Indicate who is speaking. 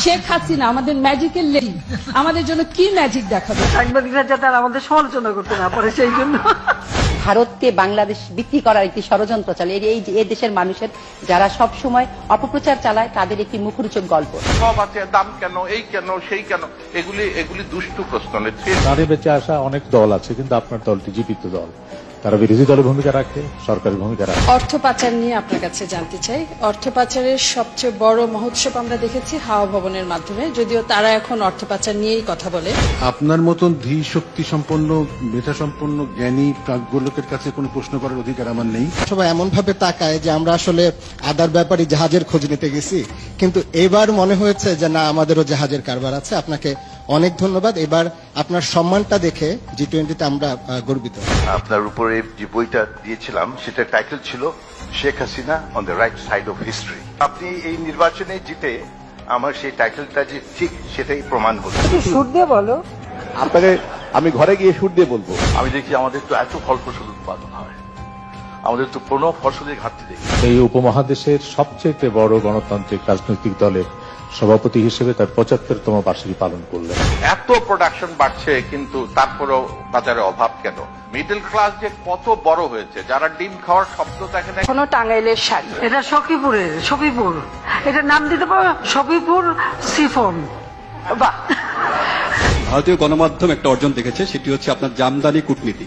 Speaker 1: শেখ হাসিনা আমাদের ম্যাজিকের লেডি, আমাদের জন্য কি ম্যাজিক দেখাবে?
Speaker 2: সাংবাদিকরা যাতে আর আমাদের সমালোচনা করতে না পারে সেই জন্য।
Speaker 3: ভারতকে বাংলাদেশ বিক্রি করার একটি ষড়যন্ত্র চালে এই দেশের মানুষের যারা সব সময় অপপ্রচার চালায় তাদের একটি মুখরোচক গল্প।
Speaker 4: সব আছে, দাম কেন, এই কেন, সেই কেন, এগুলি দুষ্টু প্রশ্ন।
Speaker 5: প্রাণে বেঁচে আসা অনেক দল আছে, কিন্তু আপনার দলটি জীবিত দল, তারা বিরোধী দলের ভূমিকা রাখে, সরকারের ভূমিকা রাখে।
Speaker 1: অর্থ পাচার নিয়ে আপনার কাছে জানতে চাই। অর্থ পাচারের সবচেয়ে বড় মহোৎসব আমরা দেখেছি হাওয়া ভবনের মাধ্যমে, যদিও তারা এখন অর্থ পাচার নিয়েই কথা বলে।
Speaker 6: আপনার মতন ধী শক্তি সম্পন্ন, মেধা সম্পন্ন, জ্ঞানী প্রাজ্ঞ লোকের কাছে কোনো প্রশ্ন করার অধিকার আমার নেই।
Speaker 7: সবাই এমন ভাবে তাকায় যে আমরা আসলে আদার ব্যাপারী জাহাজের খোঁজ নিতে গেছি, কিন্তু এবার মনে হয়েছে যে না, আমাদেরও জাহাজের কারবার আছে। আপনাকে অনেক ধন্যবাদ। এবার আপনার সম্মানটা দেখে G20-তে আমরা গর্বিত।
Speaker 8: আপনার উপরে যে বইটা দিয়েছিলাম সেটার টাইটেল ছিল Sheikh Hasina on the right side of history. আপনি এই নির্বাচনে জিতে আমার সেই টাইটেলটা যে ঠিক সেটাই প্রমাণ হলো।
Speaker 2: সুর দিয়ে বলো।
Speaker 5: আপনাকে আমি ঘরে গিয়ে সুর দিয়ে বলবো।
Speaker 4: আমি দেখি আমাদের তো এত ফল ফসল উৎপাদন হয়, আমাদের তো কোনো ফসলের ঘাটতি দেখি।
Speaker 5: এই উপমহাদেশের সবচেয়ে বড় গণতান্ত্রিক রাজনৈতিক দলের সভাপতি হিসেবে তার 75তম বার্ষিকী পালন করলেন।
Speaker 4: এত প্রোডাকশন বাড়ছে, কিন্তু তারপরেও বাজারে অভাব কেন? মিডল ক্লাস যে কত বড় হয়েছে, যারা ডিম খাওয়ার শব্দ দেখে না।
Speaker 1: কোনো টাঙ্গাইলের শাড়ি,
Speaker 2: এটা সফিপুর, এটা নাম দিতে পারো সফিপুর সিফন। বাহ।
Speaker 9: ভারতীয় গণমাধ্যম একটা অর্জন দেখেছে, সেটি হচ্ছে আপনার জামদানি কূটনীতি।